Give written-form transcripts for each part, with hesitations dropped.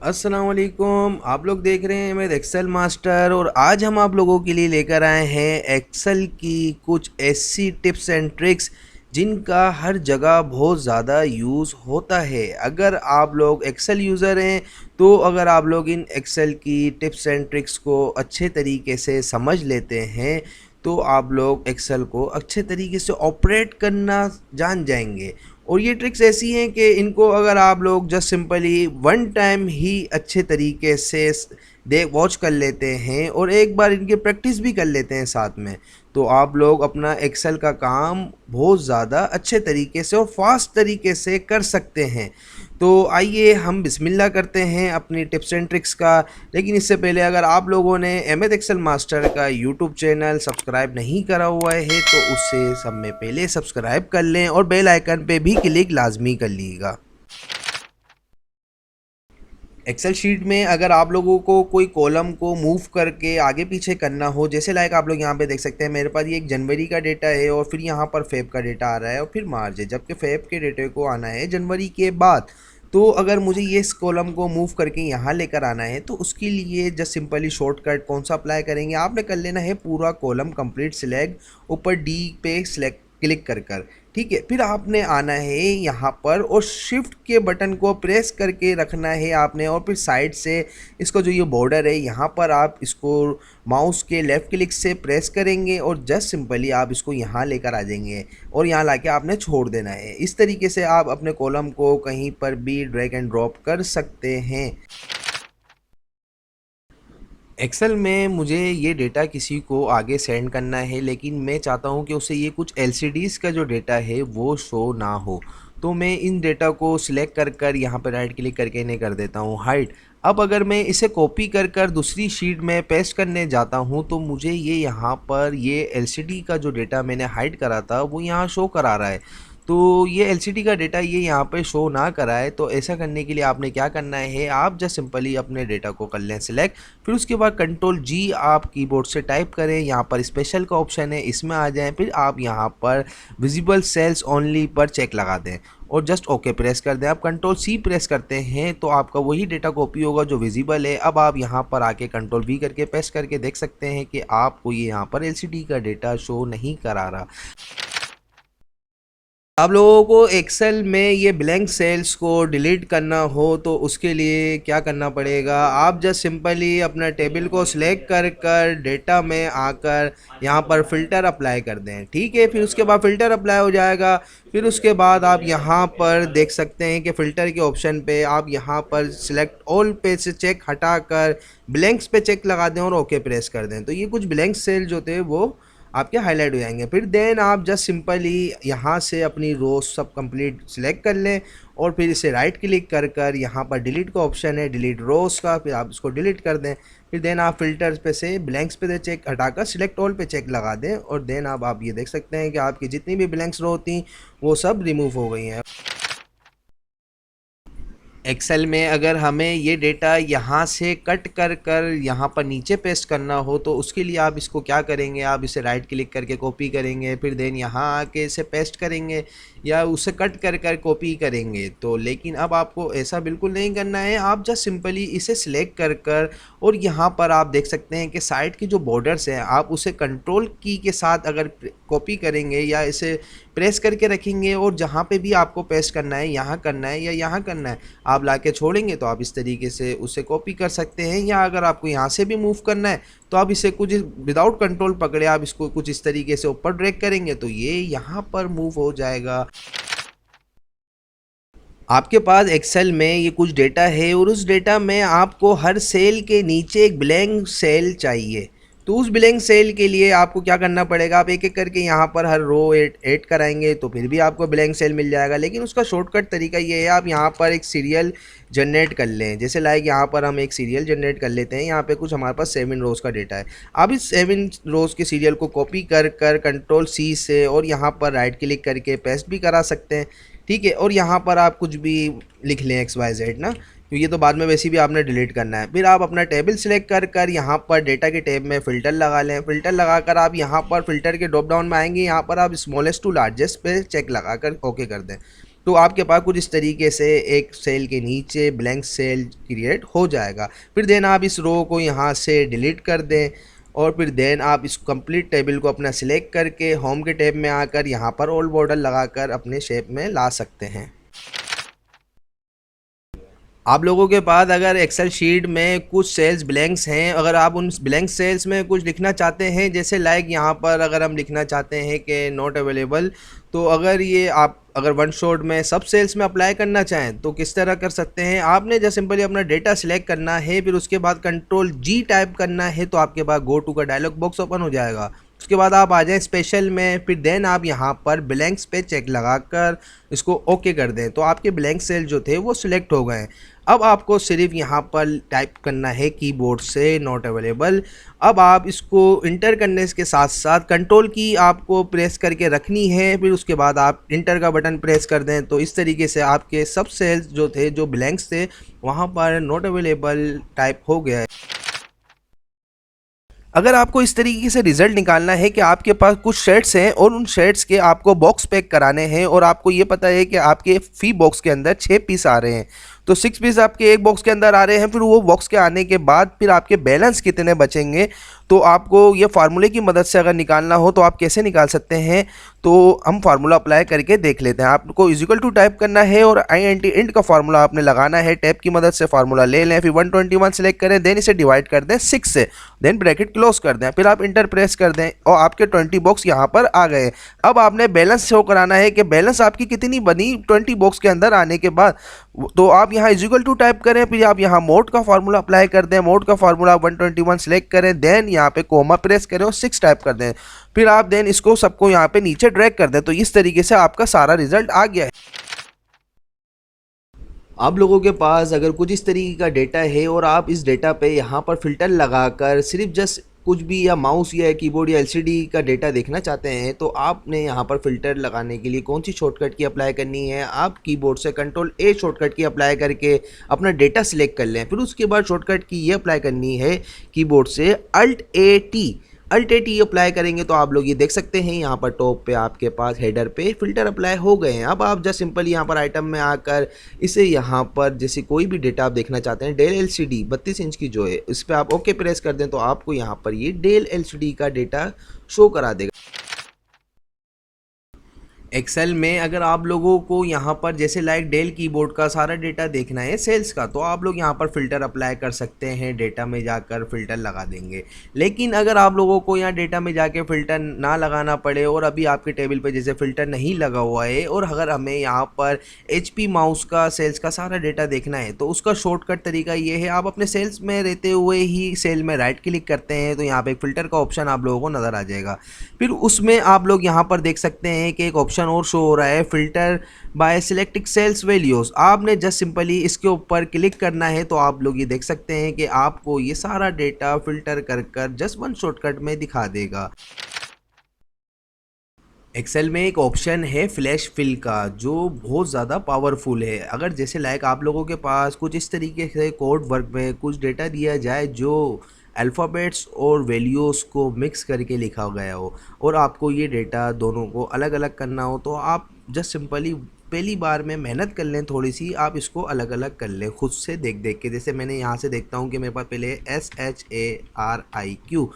अस्सलाम वालेकुम। आप लोग देख रहे हैं मेरे एक्सेल मास्टर और आज हम आप लोगों के लिए लेकर आए हैं एक्सेल की कुछ ऐसी टिप्स एंड ट्रिक्स जिनका हर जगह बहुत ज़्यादा यूज़ होता है। अगर आप लोग एक्सेल यूज़र हैं तो अगर आप लोग इन एक्सेल की टिप्स एंड ट्रिक्स को अच्छे तरीके से समझ लेते हैं तो आप लोग एक्सेल को अच्छे तरीके से ऑपरेट करना जान जाएंगे। और ये ट्रिक्स ऐसी हैं कि इनको अगर आप लोग जस्ट सिंपली वन टाइम ही अच्छे तरीके से देख वॉच कर लेते हैं और एक बार इनकी प्रैक्टिस भी कर लेते हैं साथ में, तो आप लोग अपना एक्सेल का काम बहुत ज़्यादा अच्छे तरीके से और फास्ट तरीके से कर सकते हैं। तो आइए हम बिस्मिल्लाह करते हैं अपनी टिप्स एंड ट्रिक्स का। लेकिन इससे पहले अगर आप लोगों ने एमएथ एक्सेल मास्टर का यूट्यूब चैनल सब्सक्राइब नहीं करा हुआ है तो उससे सब में पहले सब्सक्राइब कर लें और बेल आइकन पे भी क्लिक लाजमी कर लीजिएगा। एक्सेल शीट में अगर आप लोगों को कोई कॉलम को मूव करके आगे पीछे करना हो, जैसे लाइक आप लोग यहाँ पे देख सकते हैं मेरे पास ये एक जनवरी का डेटा है और फिर यहाँ पर फेब का डेटा आ रहा है और फिर मार्च है, जबकि फेब के डेटे को आना है जनवरी के बाद। तो अगर मुझे ये इस कॉलम को मूव करके यहाँ लेकर आना है तो उसके लिए जस्ट सिंपली शॉर्टकट कौन सा अप्लाई करेंगे, आपने कर लेना है पूरा कॉलम कंप्लीट सिलेक्ट, ऊपर डी पे सिलेक्ट क्लिक कर ठीक है। फिर आपने आना है यहाँ पर और शिफ्ट के बटन को प्रेस करके रखना है आपने, और फिर साइड से इसको जो ये बॉर्डर है यहाँ पर आप इसको माउस के लेफ़्ट क्लिक से प्रेस करेंगे और जस्ट सिंपली आप इसको यहाँ लेकर आ जाएंगे और यहाँ लाके आपने छोड़ देना है। इस तरीके से आप अपने कॉलम को कहीं पर भी ड्रैग एंड ड्रॉप कर सकते हैं। एक्सेल में मुझे ये डेटा किसी को आगे सेंड करना है, लेकिन मैं चाहता हूँ कि उसे ये कुछ एलसीडीज़ का जो डेटा है वो शो ना हो। तो मैं इन डेटा को सिलेक्ट कर यहाँ पर राइट क्लिक करके इन्हें कर देता हूँ हाइड। अब अगर मैं इसे कॉपी कर दूसरी शीट में पेस्ट करने जाता हूँ तो मुझे ये यहाँ पर ये एलसीडी का जो डेटा मैंने हाइड करा था वो यहाँ शो करा रहा है। तो ये एलसीडी का डेटा ये यहाँ पे शो ना कराए, तो ऐसा करने के लिए आपने क्या करना है, आप जस्ट सिंपली अपने डेटा को कर लें सिलेक्ट, फिर उसके बाद कंट्रोल जी आप कीबोर्ड से टाइप करें, यहाँ पर स्पेशल का ऑप्शन है इसमें आ जाएं, फिर आप यहाँ पर विजिबल सेल्स ओनली पर चेक लगा दें और जस्ट ओके प्रेस कर दें। आप कंट्रोल सी प्रेस करते हैं तो आपका वही डेटा कॉपी होगा जो विजिबल है। अब आप यहाँ पर आके कंट्रोल वी करके पेस्ट करके देख सकते हैं कि आपको ये यहाँ पर एलसीडी का डेटा शो नहीं करा रहा। आप लोगों को एक्सेल में ये ब्लैंक सेल्स को डिलीट करना हो तो उसके लिए क्या करना पड़ेगा, आप जस्ट सिंपली अपना टेबल को सिलेक्ट कर डेटा में आकर यहाँ पर फ़िल्टर अप्लाई कर दें, ठीक है। फिर उसके बाद फ़िल्टर अप्लाई हो जाएगा। फिर उसके बाद आप यहाँ पर देख सकते हैं कि फ़िल्टर के ऑप्शन पे आप यहाँ पर सिलेक्ट ऑल पे से चेक हटा कर ब्लैंक्स पे चेक लगा दें और ओके प्रेस कर दें, तो ये कुछ ब्लैंक सेल जो थे वो आपके हाईलाइट हो जाएंगे। फिर देन आप जस्ट सिंपली यहाँ से अपनी रोज सब कंप्लीट सिलेक्ट कर लें और फिर इसे राइट क्लिक कर यहाँ पर डिलीट का ऑप्शन है डिलीट रोज का, फिर आप इसको डिलीट कर दें। फिर देन आप फिल्टर्स पे से ब्लैंक्स पे चेक हटाकर सिलेक्ट ऑल पे चेक लगा दें और देन आप ये देख सकते हैं कि आपकी जितनी भी ब्लैंक्स रो होती वो सब रिमूव हो गई हैं। एक्सेल में अगर हमें ये डेटा यहाँ से कट कर यहाँ पर नीचे पेस्ट करना हो तो उसके लिए आप इसको क्या करेंगे, आप इसे राइट क्लिक करके कॉपी करेंगे, फिर देन यहाँ आके इसे पेस्ट करेंगे या उसे कट कर कॉपी करेंगे। तो लेकिन अब आपको ऐसा बिल्कुल नहीं करना है, आप जस्ट सिंपली इसे सिलेक्ट कर और यहाँ पर आप देख सकते हैं कि साइड की जो बॉर्डर्स हैं आप उसे कंट्रोल की के साथ अगर कॉपी करेंगे या इसे प्रेस करके रखेंगे और जहाँ पे भी आपको पेस्ट करना है यहाँ करना है या यहाँ करना है आप लाके छोड़ेंगे तो आप इस तरीके से उसे कॉपी कर सकते हैं। या अगर आपको यहाँ से भी मूव करना है तो आप इसे कुछ विदाउट कंट्रोल पकड़े आप इसको कुछ इस तरीके से ऊपर ड्रैग करेंगे तो ये यहाँ पर मूव हो जाएगा। आपके पास एक्सेल में ये कुछ डेटा है और उस डेटा में आपको हर सेल के नीचे एक ब्लैंक सेल चाहिए। तो उस ब्लैंक सेल के लिए आपको क्या करना पड़ेगा, आप एक एक करके यहाँ पर हर रो ऐड कराएंगे तो फिर भी आपको ब्लैंक सेल मिल जाएगा। लेकिन उसका शॉर्टकट तरीका ये है, आप यहाँ पर एक सीरियल जनरेट कर लें। जैसे लाइक यहाँ पर हम एक सीरियल जनरेट कर लेते हैं, यहाँ पे कुछ हमारे पास 7 रोज़ का डेटा है। आप इस 7 रोज़ के सीरियल को कॉपी कर कंट्रोल सी से और यहाँ पर राइट क्लिक करके पेस्ट भी करा सकते हैं, ठीक है। और यहाँ पर आप कुछ भी लिख लें XYZ ना, क्योंकि ये तो बाद में वैसे भी आपने डिलीट करना है। फिर आप अपना टेबल सिलेक्ट कर यहाँ पर डेटा के टैब में फ़िल्टर लगा लें। फ़िल्टर लगाकर आप यहाँ पर फ़िल्टर के ड्रॉप डाउन में आएंगे, यहाँ पर आप स्मॉलेस्ट टू लार्जेस्ट पे चेक लगाकर ओके कर दें। तो आपके पास कुछ इस तरीके से एक सेल के नीचे ब्लैंक सेल क्रिएट हो जाएगा। फिर देन आप इस रो को यहाँ से डिलीट कर दें और फिर देन आप इस कंप्लीट टेबल को अपना सिलेक्ट करके होम के टैब में आकर यहाँ पर ऑल बॉर्डर लगाकर अपने शेप में ला सकते हैं। आप लोगों के पास अगर एक्सेल शीट में कुछ सेल्स ब्लैंक्स हैं, अगर आप उन ब्लैंक सेल्स में कुछ लिखना चाहते हैं, जैसे लाइक यहाँ पर अगर हम लिखना चाहते हैं कि नॉट अवेलेबल, तो अगर ये आप अगर वन शॉट में सब सेल्स में अप्लाई करना चाहें तो किस तरह कर सकते हैं। आपने जस्ट सिंपली अपना डेटा सिलेक्ट करना है, फिर उसके बाद कंट्रोल जी टाइप करना है, तो आपके पास गो टू का डायलॉग बॉक्स ओपन हो जाएगा। उसके बाद आप आ जाएं स्पेशल में, फिर देन आप यहाँ पर ब्लैंक्स पे चेक लगाकर इसको ओके कर दें, तो आपके ब्लैंक सेल जो थे वो सिलेक्ट हो गए। अब आपको सिर्फ यहाँ पर टाइप करना है कीबोर्ड से नॉट अवेलेबल। अब आप इसको इंटर करने के साथ साथ कंट्रोल की आपको प्रेस करके रखनी है, फिर उसके बाद आप इंटर का बटन प्रेस कर दें, तो इस तरीके से आपके सब सेल्स जो थे, जो ब्लैंक्स थे, वहाँ पर नॉट अवेलेबल टाइप हो गया है। अगर आपको इस तरीके से रिजल्ट निकालना है कि आपके पास कुछ शर्ट्स हैं और उन शर्ट्स के आपको बॉक्स पैक कराने हैं और आपको ये पता है कि आपके फी बॉक्स के अंदर 6 पीस आ रहे हैं, तो 6 पीस आपके एक बॉक्स के अंदर आ रहे हैं, फिर वो बॉक्स के आने के बाद फिर आपके बैलेंस कितने बचेंगे, तो आपको ये फार्मूले की मदद से अगर निकालना हो तो आप कैसे निकाल सकते हैं, तो हम फार्मूला अप्लाई करके देख लेते हैं। आपको इक्वल टू टाइप करना है और INT इंट का फार्मूला आपने लगाना है, टैब की मदद से फार्मूला ले लें, फिर 121 सेलेक्ट करें, देन इसे डिवाइड कर दें 6 से, देन ब्रैकेट क्लोज कर दें, फिर आप इंटर प्रेस कर दें और आपके 20 बॉक्स यहाँ पर आ गए। अब आपने बैलेंस शो कराना है कि बैलेंस आपकी कितनी बनी 20 बॉक्स के अंदर आने के बाद, तो आप यहाँ इक्वल टू टाइप करें, फिर आप यहाँ मोड का फार्मूला अप्लाई कर दें, मोड का फार्मूला 121 सेलेक्ट करें, देन यहाँ पे कोमा प्रेस करें और 6 टाइप कर दें, फिर आप देन इसको सबको यहाँ पे नीचे ड्रैग कर दें, तो इस तरीके से आपका सारा रिजल्ट आ गया है। आप लोगों के पास अगर कुछ इस तरीके का डेटा है और आप इस डेटा पे यहाँ पर फिल्टर लगाकर सिर्फ जस्ट कुछ भी या माउस या कीबोर्ड या LCD का डेटा देखना चाहते हैं, तो आपने यहाँ पर फ़िल्टर लगाने के लिए कौन सी शॉर्टकट की अप्लाई करनी है। आप कीबोर्ड से कंट्रोल A शॉर्टकट की अप्लाई करके अपना डेटा सिलेक्ट कर लें, फिर उसके बाद शॉर्टकट की ये अप्लाई करनी है कीबोर्ड से Alt A T अप्लाई करेंगे, तो आप लोग ये देख सकते हैं यहाँ पर टॉप पे आपके पास हेडर पे फ़िल्टर अप्लाई हो गए हैं। अब आप जस्ट सिंपल यहाँ पर आइटम में आकर इसे यहाँ पर जैसे कोई भी डेटा आप देखना चाहते हैं, डेल LCD 32 इंच की जो है, इस पर आप ओके प्रेस कर दें, तो आपको यहाँ पर ये डेल LCD का डेटा शो करा देगा। एक्सेल में अगर आप लोगों को यहाँ पर जैसे लाइक डेल कीबोर्ड का सारा डेटा देखना है सेल्स का, तो आप लोग यहाँ पर फ़िल्टर अप्लाई कर सकते हैं, डेटा में जाकर फ़िल्टर लगा देंगे। लेकिन अगर आप लोगों को यहाँ डेटा में जाके फ़िल्टर ना लगाना पड़े और अभी आपके टेबल पे जैसे फ़िल्टर नहीं लगा हुआ है और अगर हमें यहाँ पर HP माउस का सेल्स का सारा डेटा देखना है, तो उसका शॉर्टकट तरीका ये है, आप अपने सेल्स में रहते हुए ही सेल में राइट क्लिक करते हैं, तो यहाँ पर एक फ़िल्टर का ऑप्शन आप लोगों को नज़र आ जाएगा। फिर उसमें आप लोग यहाँ पर देख सकते हैं कि एक ऑप्शन और शो हो रहा है, filter by selecting cells values. आपने जस्ट सिंपली इसके ऊपर क्लिक करना है, तो आप लोग ये देख सकते हैं कि आपको ये सारा डेटा फिल्टर कर जस्ट वन शॉर्टकट में दिखा देगा। एक्सेल में एक ऑप्शन है फ्लैश फिल का, जो बहुत ज़्यादा पावरफुल है। अगर जैसे लाइक आप लोगों के पास कुछ इस तरीके से कोड वर्क में कुछ डेटा दिया जाए जो अल्फ़ाबेट्स और वैल्यूज़ को मिक्स करके लिखा गया हो और आपको ये डेटा दोनों को अलग अलग करना हो, तो आप जस्ट सिंपली पहली बार में मेहनत कर लें, थोड़ी सी आप इसको अलग अलग कर लें खुद से देख के। जैसे मैंने यहाँ से देखता हूँ कि मेरे पास पहले SHARIQ,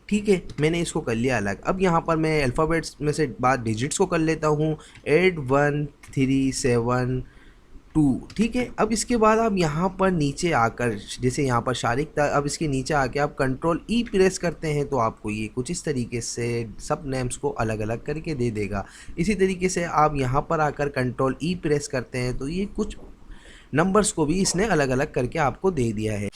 ठीक है, मैंने इसको कर लिया अलग। अब यहाँ पर मैं अल्फ़ाबेट्स में से बाद डिजिट्स को कर लेता हूँ 81372, ठीक है। अब इसके बाद आप यहाँ पर नीचे आकर जैसे यहाँ पर शारिक था, अब इसके नीचे आके आप कंट्रोल E प्रेस करते हैं, तो आपको ये कुछ इस तरीके से सब नेम्स को अलग अलग करके दे देगा। इसी तरीके से आप यहाँ पर आकर कंट्रोल E प्रेस करते हैं, तो ये कुछ नंबर्स को भी इसने अलग अलग करके आपको दे दिया है।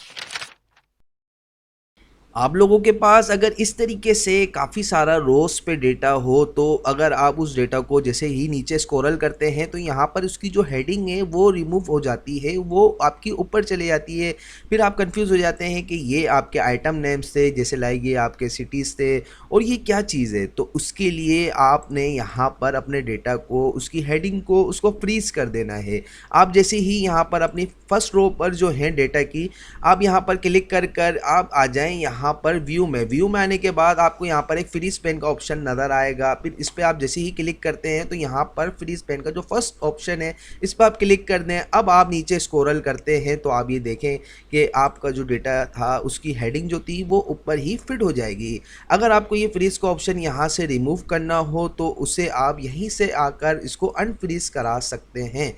आप लोगों के पास अगर इस तरीके से काफ़ी सारा रोज़ पे डेटा हो, तो अगर आप उस डेटा को जैसे ही नीचे स्क्रॉल करते हैं, तो यहाँ पर उसकी जो हेडिंग है वो रिमूव हो जाती है, वो आपकी ऊपर चले जाती है। फिर आप कंफ्यूज हो जाते हैं कि ये आपके आइटम नेम्स थे, जैसे लाइक ये आपके सिटीज़ थे और ये क्या चीज़ है। तो उसके लिए आपने यहाँ पर अपने डेटा को, उसकी हेडिंग को, उसको फ्रीज़ कर देना है। आप जैसे ही यहाँ पर अपनी फर्स्ट रो पर जो है डेटा की, आप यहाँ पर क्लिक कर आप आ जाएँ यहाँ यहाँ पर व्यू में आने के बाद आपको यहाँ पर एक फ्रीज पेन का ऑप्शन नज़र आएगा। फिर इस पर आप जैसे ही क्लिक करते हैं तो यहाँ पर फ्रीज पेन का जो फर्स्ट ऑप्शन है इस पर आप क्लिक कर दें। अब आप नीचे स्क्रॉल करते हैं तो आप ये देखें कि आपका जो डेटा था उसकी हेडिंग जो थी वो ऊपर ही फिट हो जाएगी। अगर आपको ये फ्रीज का ऑप्शन यहाँ से रिमूव करना हो तो उसे आप यहीं से आकर इसको अनफ्रीज करा सकते हैं।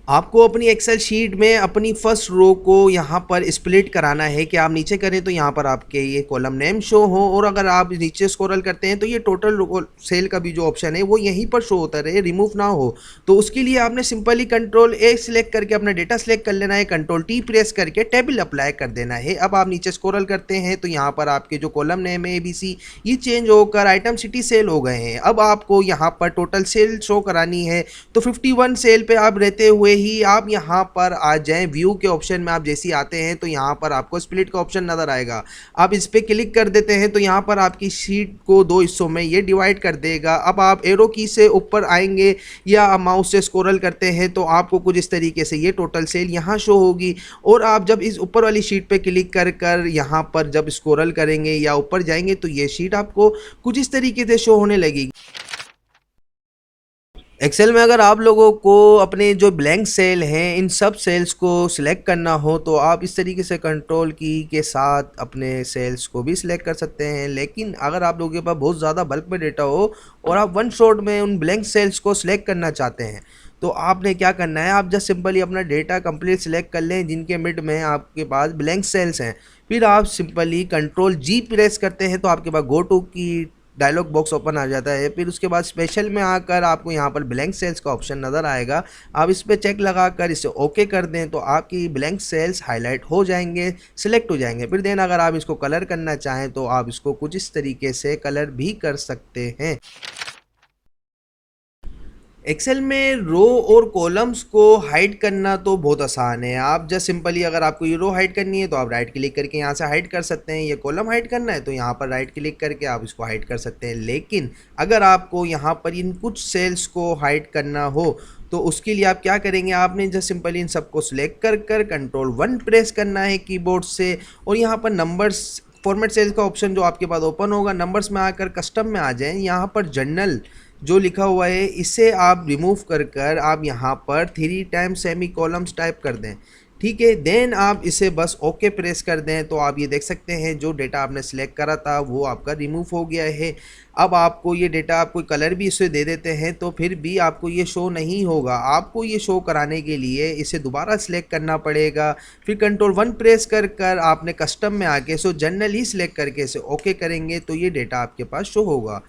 आपको अपनी एक्सेल शीट में अपनी फर्स्ट रो को यहाँ पर स्प्लिट कराना है कि आप नीचे करें तो यहाँ पर आपके ये कॉलम नेम शो हो, और अगर आप नीचे स्क्रॉल करते हैं तो ये टोटल सेल का भी जो ऑप्शन है वो यहीं पर शो होता रहे, रिमूव ना हो। तो उसके लिए आपने सिंपली कंट्रोल ए सिलेक्ट करके अपना डेटा सेलेक्ट कर लेना है, कंट्रोल टी प्रेस करके टेबल अप्लाई कर देना है। अब आप नीचे स्क्रॉल करते हैं तो यहाँ पर आपके जो कॉलम नेम है ABC ये चेंज होकर आइटम सिटी सेल हो गए हैं। अब आपको यहाँ पर टोटल सेल शो करानी है तो 51 सेल पे आप रहते हुए ही आप यहाँ पर आ जाएं। व्यू के ऑप्शन में आप जैसे ही आते हैं तो यहाँ पर आपको स्प्लिट का ऑप्शन नज़र आएगा। आप इस पर क्लिक कर देते हैं तो यहाँ पर आपकी शीट को 2 हिस्सों में ये डिवाइड कर देगा। अब आप एरो की से ऊपर आएंगे या माउस से स्क्रॉल करते हैं तो आपको कुछ इस तरीके से ये टोटल सेल यहाँ शो होगी, और आप जब इस ऊपर वाली शीट पे क्लिक कर यहाँ पर जब स्क्रॉल करेंगे या ऊपर जाएंगे तो ये शीट आपको कुछ इस तरीके से शो होने लगेगी। एक्सेल में अगर आप लोगों को अपने जो ब्लैंक सेल हैं इन सब सेल्स को सिलेक्ट करना हो तो आप इस तरीके से कंट्रोल की के साथ अपने सेल्स को भी सिलेक्ट कर सकते हैं। लेकिन अगर आप लोगों के पास बहुत ज़्यादा बल्क में डेटा हो और आप वन शॉट में उन ब्लैंक सेल्स को सिलेक्ट करना चाहते हैं तो आपने क्या करना है, आप जस्ट सिंपली अपना डेटा कंप्लीट सिलेक्ट कर लें जिनके मिड में आपके पास ब्लैंक सेल्स हैं। फिर आप सिंपली कंट्रोल जी प्रेस करते हैं तो आपके पास गो टू की डायलॉग बॉक्स ओपन आ जाता है। फिर उसके बाद स्पेशल में आकर आपको यहाँ पर ब्लैंक सेल्स का ऑप्शन नज़र आएगा। आप इस पर चेक लगाकर इसे ओके कर दें तो आपकी ब्लैंक सेल्स हाईलाइट हो जाएंगे, सिलेक्ट हो जाएंगे। फिर देन अगर आप इसको कलर करना चाहें तो आप इसको कुछ इस तरीके से कलर भी कर सकते हैं। एक्सेल में रो और कॉलम्स को हाइड करना तो बहुत आसान है। आप जस्ट सिंपली अगर आपको ये रो हाइड करनी है तो आप राइट क्लिक करके यहाँ से हाइड कर सकते हैं, ये कॉलम हाइड करना है तो यहाँ पर राइट क्लिक करके आप इसको हाइड कर सकते हैं। लेकिन अगर आपको यहाँ पर इन कुछ सेल्स को हाइड करना हो तो उसके लिए आप क्या करेंगे, आपने जस्ट सिंपली इन सबको सिलेक्ट कर कंट्रोल 1 प्रेस करना है कीबोर्ड से, और यहाँ पर नंबर्स फॉर्मेट सेल्स का ऑप्शन जो आपके पास ओपन होगा, नंबर्स में आकर कस्टम में आ जाएं। यहाँ पर जनरल जो लिखा हुआ है इसे आप रिमूव कर आप यहाँ पर 3 टाइम्स सेमी कॉलम्स टाइप कर दें, ठीक है। देन आप इसे बस ओके प्रेस कर दें तो आप ये देख सकते हैं जो डेटा आपने सिलेक्ट करा था वो आपका रिमूव हो गया है। अब आपको ये डेटा आप कोई कलर भी इसे दे देते हैं तो फिर भी आपको ये शो नहीं होगा। आपको ये शो कराने के लिए इसे दोबारा सिलेक्ट करना पड़ेगा। फिर कंट्रोल 1 प्रेस कर आपने कस्टम में आके सो जनरल ही सिलेक्ट करके इसे ओके करेंगे तो ये डेटा आपके पास शो होगा।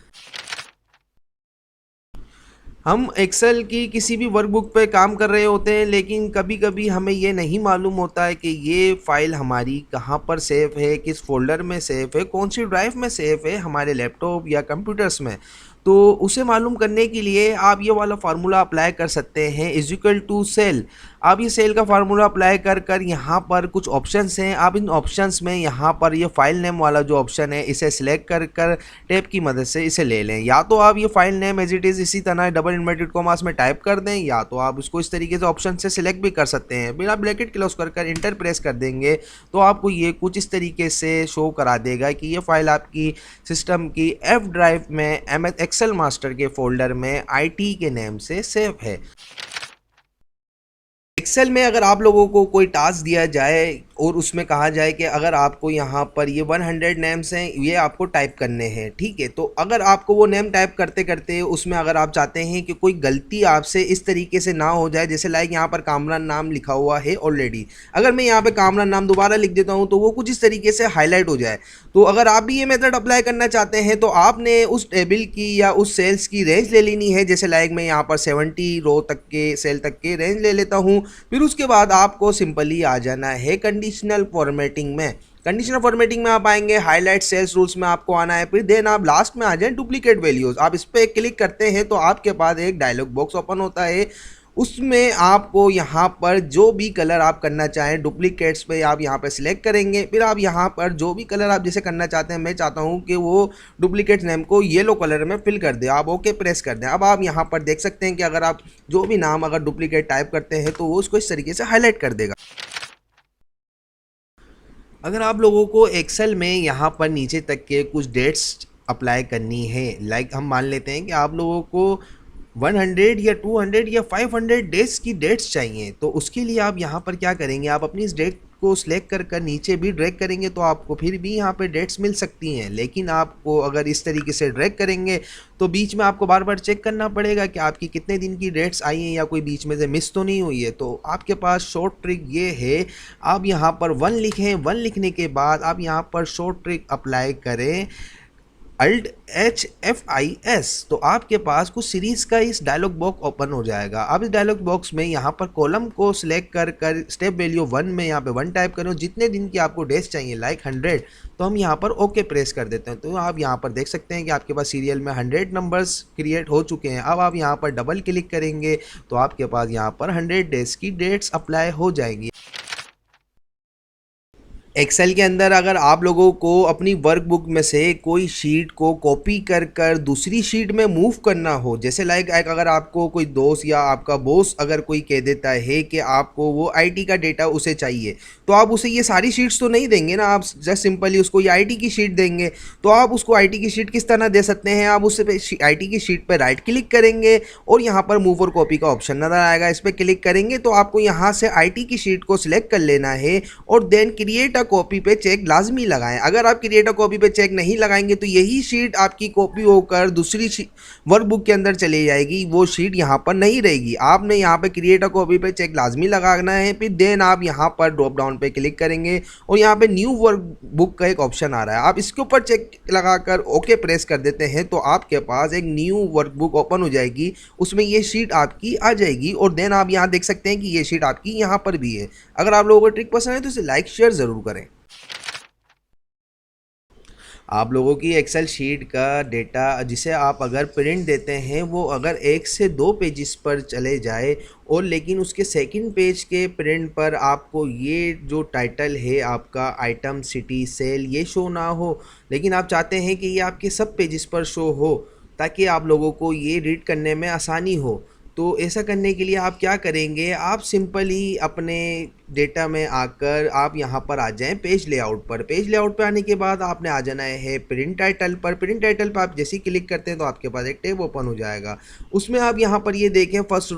हम एक्सेल की किसी भी वर्कबुक पे काम कर रहे होते हैं लेकिन कभी कभी हमें ये नहीं मालूम होता है कि ये फ़ाइल हमारी कहाँ पर सेव है, किस फोल्डर में सेव है, कौन सी ड्राइव में सेव है, हमारे लैपटॉप या कंप्यूटर्स में। तो उसे मालूम करने के लिए आप ये वाला फार्मूला अप्लाई कर सकते हैं, इज इक्वल टू सेल। आप ये सेल का फार्मूला अप्लाई कर यहाँ पर कुछ ऑप्शंस हैं। आप इन ऑप्शंस में यहाँ पर ये फाइल नेम वाला जो ऑप्शन है इसे सिलेक्ट कर टैब की मदद से इसे ले लें। या तो आप ये file name as it is इसी तरह डबल इन्वर्टेड कॉमास में टाइप कर दें, या तो आप इसको इस तरीके से ऑप्शन से सिलेक्ट भी कर सकते हैं। फिर आप ब्रैकेट क्लोज कर इंटर प्रेस कर देंगे तो आपको ये कुछ इस तरीके से शो करा देगा कि ये फाइल आपकी सिस्टम की F ड्राइव में MS एक्सेल मास्टर के फोल्डर में IT के नेम से सेव है। एक्सेल में अगर आप लोगों को कोई टास्क दिया जाए और उसमें कहा जाए कि अगर आपको यहाँ पर ये 100 नेम्स हैं ये आपको टाइप करने हैं, ठीक है। तो अगर आपको वो नेम टाइप करते करते उसमें अगर आप चाहते हैं कि कोई गलती आपसे इस तरीके से ना हो जाए, जैसे लाइक यहाँ पर कामरान नाम लिखा हुआ है ऑलरेडी, अगर मैं यहाँ पे कामरान नाम दोबारा लिख देता हूँ तो वो कुछ इस तरीके से हाईलाइट हो जाए। तो अगर आप भी ये मेथड अप्लाई करना चाहते हैं तो आपने उस टेबल की या उस सेल्स की रेंज ले लेनी है। जैसे लाइक मैं यहाँ पर 70 रो तक के सेल तक के रेंज ले लेता हूँ। फिर उसके बाद आपको सिंपली आ जाना है कंडीशनल फॉर्मेटिंग में। कंडीशनल फॉर्मेटिंग में आप आएंगे, हाईलाइट सेल्स रूल्स में आपको आना है। फिर देन आप लास्ट में आ जाएं डुप्लीकेट वैल्यूज। आप इस पर क्लिक करते हैं तो आपके पास एक डायलॉग बॉक्स ओपन होता है, उसमें आपको यहाँ पर जो भी कलर आप करना चाहें डुप्लीकेट्स पे आप यहाँ पर सिलेक्ट करेंगे। फिर आप यहाँ पर जो भी कलर आप जैसे करना चाहते हैं, मैं चाहता हूँ कि वो डुप्लीकेट नेम को येलो कलर में फिल कर दे, आप ओके प्रेस कर दें। अब आप यहाँ पर देख सकते हैं कि अगर आप जो भी नाम अगर डुप्लीकेट टाइप करते हैं तो वो उसको इस तरीके से हाईलाइट कर देगा। अगर आप लोगों को एक्सेल में यहाँ पर नीचे तक के कुछ डेट्स अप्लाई करनी है, लाइक हम मान लेते हैं कि आप लोगों को 100 या 200 या 500 डेज की डेट्स चाहिए, तो उसके लिए आप यहाँ पर क्या करेंगे, आप अपनी इस डेट को सिलेक्ट कर नीचे भी ड्रैग करेंगे तो आपको फिर भी यहाँ पे डेट्स मिल सकती हैं। लेकिन आपको अगर इस तरीके से ड्रैग करेंगे तो बीच में आपको बार बार चेक करना पड़ेगा कि आपकी कितने दिन की डेट्स आई हैं या कोई बीच में से मिस तो नहीं हुई है। तो आपके पास शॉर्ट ट्रिक ये है, आप यहाँ पर 1 लिखें, 1 लिखने के बाद आप यहाँ पर शॉर्ट ट्रिक अप्लाई करें Alt+H+F+I+, तो आपके पास कुछ सीरीज़ का इस डायलॉग बॉक्स ओपन हो जाएगा। अब इस डायलॉग बॉक्स में यहाँ पर कॉलम को सिलेक्ट कर स्टेप वैल्यू 1 में यहाँ पे 1 टाइप करें, जितने दिन की आपको डेज चाहिए लाइक 100, तो हम यहाँ पर ओके प्रेस कर देते हैं। तो आप यहाँ पर देख सकते हैं कि आपके पास सीरियल में 100 नंबर्स क्रिएट हो चुके हैं। अब आप यहाँ पर डबल क्लिक करेंगे तो आपके पास यहाँ पर 100 डेज की डेट्स अप्लाई हो जाएगी। एक्सेल के अंदर अगर आप लोगों को अपनी वर्कबुक में से कोई शीट को कॉपी कर दूसरी शीट में मूव करना हो, जैसे लाइक अगर आपको कोई दोस्त या आपका बॉस अगर कोई कह देता है कि आपको वो आईटी का डेटा उसे चाहिए, तो आप उसे ये सारी शीट्स तो नहीं देंगे ना, आप जस्ट सिंपली उसको ये आईटी की शीट देंगे। तो आप उसको आईटी की शीट किस तरह दे सकते हैं, आप उससे आईटी की शीट पर राइट क्लिक करेंगे और यहाँ पर मूव और कॉपी का ऑप्शन नजर आएगा, इस पर क्लिक करेंगे तो आपको यहाँ से आईटी की शीट को सिलेक्ट कर लेना है और देन क्रिएट कॉपी पे चेक लाजमी लगाएं। अगर आप क्रिएट कॉपी पे चेक नहीं लगाएंगे तो यही शीट आपकी कॉपी होकर दूसरी वर्कबुक के अंदर चली जाएगी, वो शीट यहाँ पर नहीं रहेगी। आपने यहाँ पे क्रिएट कॉपी पे चेक लाजमी लगाना है, फिर देन आप यहाँ पर ड्रॉप डाउन पे क्लिक करेंगे और यहाँ पे न्यू वर्कबुक का एक ऑप्शन आ रहा है, आप इसके ऊपर चेक लगाकर ओके प्रेस कर देते हैं तो आपके पास एक न्यू वर्कबुक ओपन हो जाएगी, उसमें ये शीट आपकी आ जाएगी और देन आप यहाँ देख सकते हैं कि ये शीट आपकी यहाँ पर भी है। अगर आप लोगों को ट्रिक पसंद है तो इसे लाइक शेयर ज़रूर करें। आप लोगों की एक्सेल शीट का डेटा जिसे आप अगर प्रिंट देते हैं वो अगर 1 से 2 पेजेस पर चले जाए और लेकिन उसके सेकंड पेज के प्रिंट पर आपको ये जो टाइटल है आपका आइटम सिटी सेल ये शो ना हो, लेकिन आप चाहते हैं कि ये आपके सब पेजेस पर शो हो ताकि आप लोगों को ये रीड करने में आसानी हो, तो ऐसा करने के लिए आप क्या करेंगे, आप सिंपली अपने डेटा में आकर आप यहाँ पर आ जाएं पेज लेआउट पर। पेज लेआउट पर आने के बाद आपने आ जाना है प्रिंट टाइटल पर। प्रिंट टाइटल पर आप जैसे ही क्लिक करते हैं तो आपके पास एक टैब ओपन हो जाएगा, उसमें आप यहाँ पर ये देखें first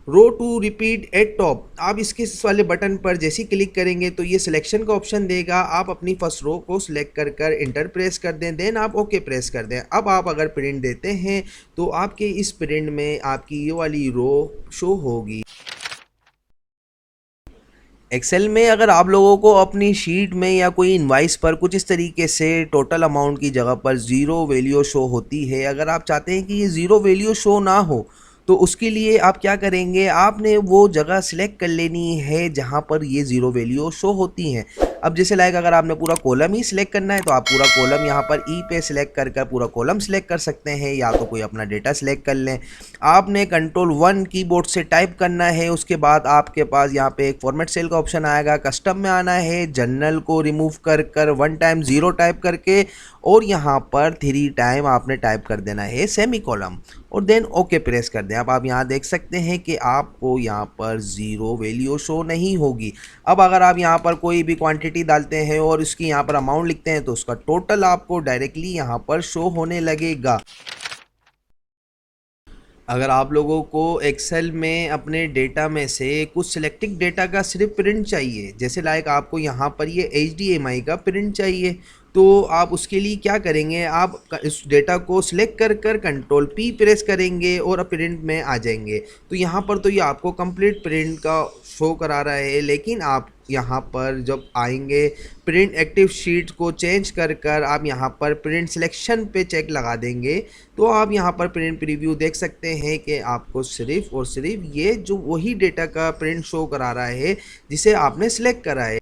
row to repeat at top, आप इसके इस वाले बटन पर जैसे ही क्लिक करेंगे तो ये सिलेक्शन का ऑप्शन देगा, आप अपनी फर्स्ट रो को सिलेक्ट कर इंटर प्रेस कर दें, देन आप ओके प्रेस कर दें। अब आप अगर प्रिंट देते हैं तो आपके इस प्रिंट में आपकी ये वाली रो शो होगी। एक्सेल में अगर आप लोगों को अपनी शीट में या कोई इनवाइस पर कुछ इस तरीके से टोटल अमाउंट की जगह पर ज़ीरो वैल्यू शो होती है, अगर आप चाहते हैं कि ये ज़ीरो वैल्यू शो ना हो तो उसके लिए आप क्या करेंगे, आपने वो जगह सिलेक्ट कर लेनी है जहाँ पर ये ज़ीरो वैल्यू शो होती हैं। अब जैसे लाइक अगर आपने पूरा कॉलम ही सिलेक्ट करना है तो आप पूरा कॉलम यहाँ पर ई पे सिलेक्ट कर पूरा कॉलम सिलेक्ट कर सकते हैं, या तो कोई अपना डेटा सिलेक्ट कर लें। आपने कंट्रोल 1 कीबोर्ड से टाइप करना है, उसके बाद आपके पास यहाँ पे एक फॉर्मेट सेल का ऑप्शन आएगा, कस्टम में आना है, जनरल को रिमूव कर 1 टाइम 0 टाइप करके और यहाँ पर 3 टाइम आपने टाइप कर देना है सेमी कॉलम और देन ओके प्रेस कर दें। अब आप यहाँ देख सकते हैं कि आपको यहाँ पर ज़ीरो वैल्यू शो नहीं होगी। अब अगर आप यहाँ पर कोई भी क्वांटिटी डालते हैं और इसकी यहाँ पर अमाउंट लिखते हैं तो उसका टोटल आपको डायरेक्टली यहाँ पर शो होने लगेगा। अगर आप लोगों को एक्सेल में अपने डेटा में से कुछ सिलेक्टेड डेटा का सिर्फ प्रिंट चाहिए, जैसे लाइक आपको यहाँ पर ये HDMI का प्रिंट चाहिए, तो आप उसके लिए क्या करेंगे, आप इस डेटा को सिलेक्ट कर कंट्रोल P प्रेस करेंगे और प्रिंट में आ जाएंगे। तो यहाँ पर तो ये आपको कंप्लीट प्रिंट का शो करा रहा है, लेकिन आप यहाँ पर जब आएंगे प्रिंट एक्टिव शीट को चेंज कर आप यहाँ पर प्रिंट सिलेक्शन पे चेक लगा देंगे तो आप यहाँ पर प्रिंट प्रीव्यू देख सकते हैं कि आपको सिर्फ और सिर्फ ये जो वही डेटा का प्रिंट शो करा रहा है जिसे आपने सिलेक्ट करा है।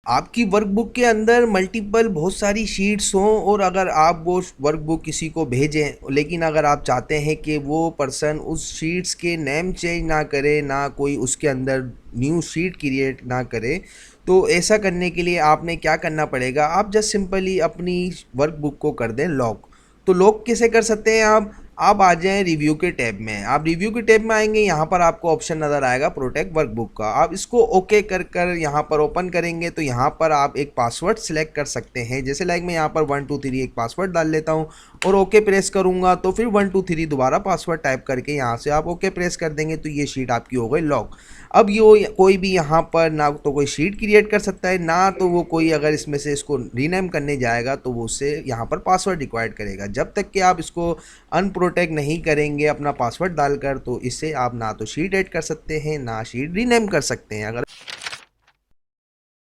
आपकी वर्कबुक के अंदर मल्टीपल बहुत सारी शीट्स हों और अगर आप वो वर्कबुक किसी को भेजें, लेकिन अगर आप चाहते हैं कि वो पर्सन उस शीट्स के नेम चेंज ना करे, ना कोई उसके अंदर न्यू शीट क्रिएट ना करे, तो ऐसा करने के लिए आपने क्या करना पड़ेगा, आप जस्ट सिंपली अपनी वर्कबुक को कर दें लॉक। तो लॉक कैसे कर सकते हैं आप, आप आ जाएं रिव्यू के टैब में। आप रिव्यू के टैब में आएंगे, यहाँ पर आपको ऑप्शन नज़र आएगा प्रोटेक्ट वर्कबुक का। आप इसको ओके कर कर यहाँ पर ओपन करेंगे तो यहाँ पर आप एक पासवर्ड सिलेक्ट कर सकते हैं। जैसे लाइक मैं यहाँ पर 123 एक पासवर्ड डाल लेता हूँ और ओके प्रेस करूँगा तो फिर 123 दोबारा पासवर्ड टाइप करके यहाँ से आप ओके प्रेस कर देंगे तो ये शीट आपकी हो गई लॉक। अब ये कोई भी यहाँ पर ना तो कोई शीट क्रिएट कर सकता है, ना तो वो कोई अगर इसमें से इसको रीनेम करने जाएगा तो वो उससे यहाँ पर पासवर्ड रिक्वायर्ड करेगा। जब तक कि आप इसको अनप्रोटेक्ट नहीं करेंगे अपना पासवर्ड डालकर, तो इससे आप ना तो शीट ऐड कर सकते हैं ना शीट रीनेम कर सकते हैं। अगर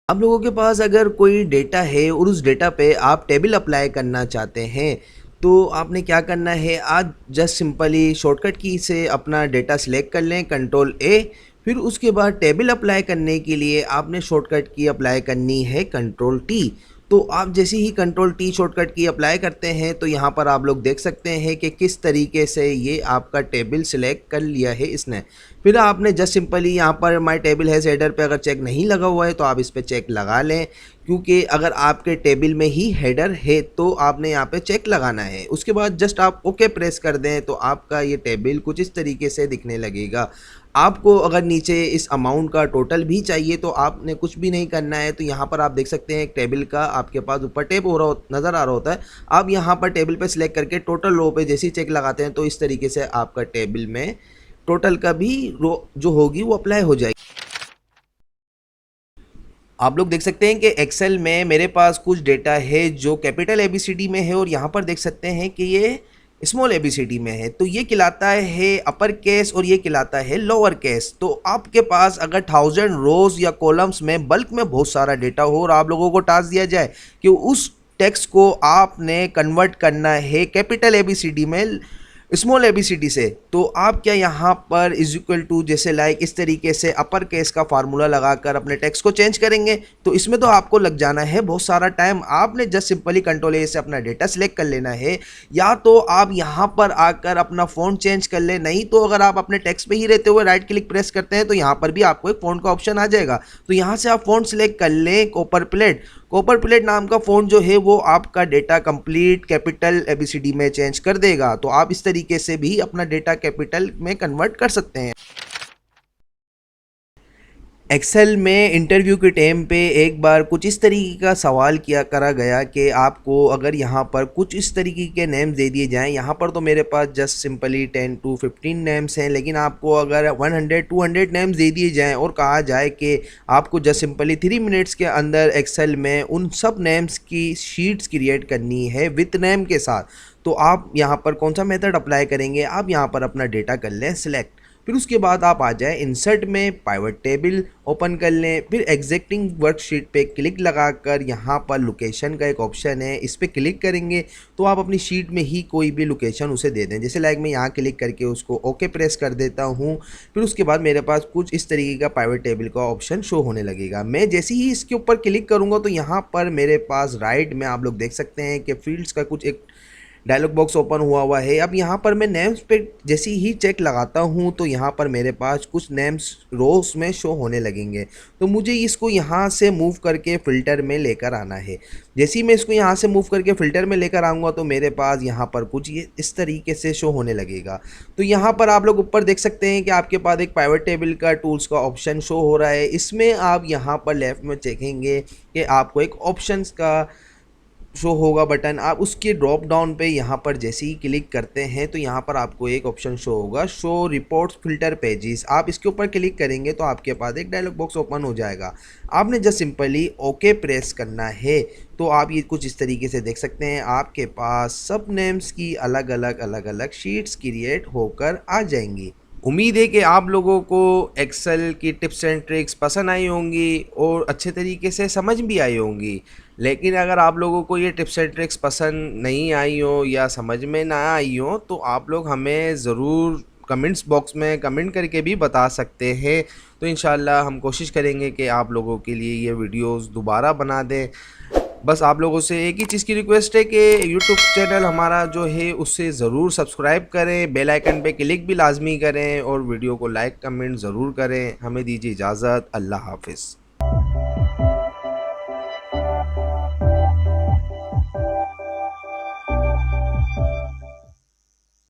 आप लोगों के पास अगर कोई डेटा है और उस डेटा पे आप टेबल अप्लाई करना चाहते हैं तो आपने क्या करना है, आज जस्ट सिंपली शॉर्टकट की से अपना डेटा सिलेक्ट कर लें, कंट्रोल ए। फिर उसके बाद टेबल अप्लाई करने के लिए आपने शॉर्टकट की अप्लाई करनी है कंट्रोल टी। तो आप जैसे ही कंट्रोल टी शॉर्टकट की अप्लाई करते हैं तो यहाँ पर आप लोग देख सकते हैं कि किस तरीके से ये आपका टेबल सिलेक्ट कर लिया है इसने। फिर आपने जस्ट सिंपली यहाँ पर माय टेबल है हेडर पे अगर चेक नहीं लगा हुआ है तो आप इस पर चेक लगा लें, क्योंकि अगर आपके टेबल में ही हेडर है तो आपने यहाँ पे चेक लगाना है। उसके बाद जस्ट आप ओके प्रेस कर दें तो आपका ये टेबल कुछ इस तरीके से दिखने लगेगा। आपको अगर नीचे इस अमाउंट का टोटल भी चाहिए तो आपने कुछ भी नहीं करना है। तो यहाँ पर आप देख सकते हैं एक टेबल का आपके पास ऊपर टैब हो रहा नज़र आ रहा होता है। आप यहाँ पर टेबल पे सिलेक्ट करके टोटल रो पे जैसे ही चेक लगाते हैं तो इस तरीके से आपका टेबल में टोटल का भी रो जो होगी वो अप्लाई हो जाएगी। आप लोग देख सकते हैं कि एक्सेल में मेरे पास कुछ डेटा है जो कैपिटल एबीसीडी में है और यहाँ पर देख सकते हैं कि ये स्मॉल एबीसीडी में है। तो ये कहलाता है अपर केस और ये कहलाता है लोअर केस। तो आपके पास अगर 1000 रोज या कॉलम्स में बल्क में बहुत सारा डेटा हो और आप लोगों को टास्क दिया जाए कि उस टेक्स्ट को आपने कन्वर्ट करना है कैपिटल एबीसीडी में स्मॉल एबीसीडी से, तो आप क्या यहाँ पर इज इक्वल टू जैसे लाइक इस तरीके से अपर केस का फार्मूला लगाकर अपने टेक्स्ट को चेंज करेंगे। तो इसमें तो आपको लग जाना है बहुत सारा टाइम। आपने जस्ट सिंपली कंट्रोल ए से अपना डेटा सिलेक्ट कर लेना है, या तो आप यहाँ पर आकर अपना फ़ॉन्ट चेंज कर ले, नहीं तो अगर आप अपने टेक्स्ट पे ही रहते हुए राइट क्लिक प्रेस करते हैं तो यहाँ पर भी आपको एक फ़ॉन्ट का ऑप्शन आ जाएगा। तो यहाँ से आप फ़ॉन्ट सिलेक्ट कर लें कॉपर प्लेट। कॉपर प्लेट नाम का फ़ॉन्ट जो है वो आपका डेटा कंप्लीट कैपिटल एबीसीडी में चेंज कर देगा। तो आप इस तरीके से भी अपना डेटा कैपिटल में कन्वर्ट कर सकते हैं। एक्सेल में इंटरव्यू के टाइम पे एक बार कुछ इस तरीके का सवाल किया करा गया कि आपको अगर यहाँ पर कुछ इस तरीके के नेम्स दे दिए जाएं। यहाँ पर तो मेरे पास जस्ट सिंपली 10 to 15 नेम्स हैं, लेकिन आपको अगर 100-200 नेम्स दे दिए जाएं और कहा जाए कि आपको जस्ट सिंपली 3 मिनट्स के अंदर एक्सेल में उन सब नेम्स की शीट्स क्रिएट करनी है विथ नेम के साथ, तो आप यहाँ पर कौन सा मेथड अप्लाई करेंगे? आप यहाँ पर अपना डेटा कर लें सिलेक्ट। फिर उसके बाद आप आ जाएं इंसर्ट में, पाइवट टेबल ओपन कर लें। फिर एग्जिस्टिंग वर्कशीट पे क्लिक लगाकर यहाँ पर लोकेशन का एक ऑप्शन है, इस पर क्लिक करेंगे तो आप अपनी शीट में ही कोई भी लोकेशन उसे दे दें। जैसे लाइक मैं यहाँ क्लिक करके उसको ओके प्रेस कर देता हूँ। फिर उसके बाद मेरे पास कुछ इस तरीके का पाइवट टेबल का ऑप्शन शो होने लगेगा। मैं जैसे ही इसके ऊपर क्लिक करूँगा तो यहाँ पर मेरे पास राइट में आप लोग देख सकते हैं कि फील्ड्स का कुछ एक डायलॉग बॉक्स ओपन हुआ है। अब यहाँ पर मैं नेम्स पे जैसे ही चेक लगाता हूँ तो यहाँ पर मेरे पास कुछ नेम्स रोज में शो होने लगेंगे। तो मुझे इसको यहाँ से मूव करके फ़िल्टर में लेकर आना है। जैसे ही मैं इसको यहाँ से मूव करके फ़िल्टर में लेकर आऊँगा तो मेरे पास यहाँ पर कुछ ये इस तरीके से शो होने लगेगा। तो यहाँ पर आप लोग ऊपर देख सकते हैं कि आपके पास एक पाइवट टेबल का टूल्स का ऑप्शन शो हो रहा है। इसमें आप यहाँ पर लेफ़्ट में चेकेंगे कि आपको एक ऑप्शंस का शो होगा बटन। आप उसके ड्रॉप डाउन पे यहाँ पर जैसे ही क्लिक करते हैं तो यहाँ पर आपको एक ऑप्शन शो होगा शो रिपोर्ट्स फिल्टर पेजेस। आप इसके ऊपर क्लिक करेंगे तो आपके पास एक डायलॉग बॉक्स ओपन हो जाएगा। आपने जस्ट सिंपली ओके प्रेस करना है। तो आप ये कुछ इस तरीके से देख सकते हैं आपके पास सब नेम्स की अलग अलग शीट्स क्रिएट होकर आ जाएंगी। उम्मीद है कि आप लोगों को एक्सेल की टिप्स एंड ट्रिक्स पसंद आई होंगी और अच्छे तरीके से समझ भी आई होंगी। लेकिन अगर आप लोगों को ये टिप्स एंड ट्रिक्स पसंद नहीं आई हो या समझ में ना आई हो तो आप लोग हमें ज़रूर कमेंट्स बॉक्स में कमेंट करके भी बता सकते हैं। तो इंशाल्लाह हम कोशिश करेंगे कि आप लोगों के लिए ये वीडियोस दोबारा बना दें। बस आप लोगों से एक ही चीज़ की रिक्वेस्ट है कि यूट्यूब चैनल हमारा जो है उससे ज़रूर सब्सक्राइब करें, बेल आइकन पे क्लिक भी लाजमी करें और वीडियो को लाइक कमेंट ज़रूर करें। हमें दीजिए इजाज़त। अल्लाह हाफ़िज़।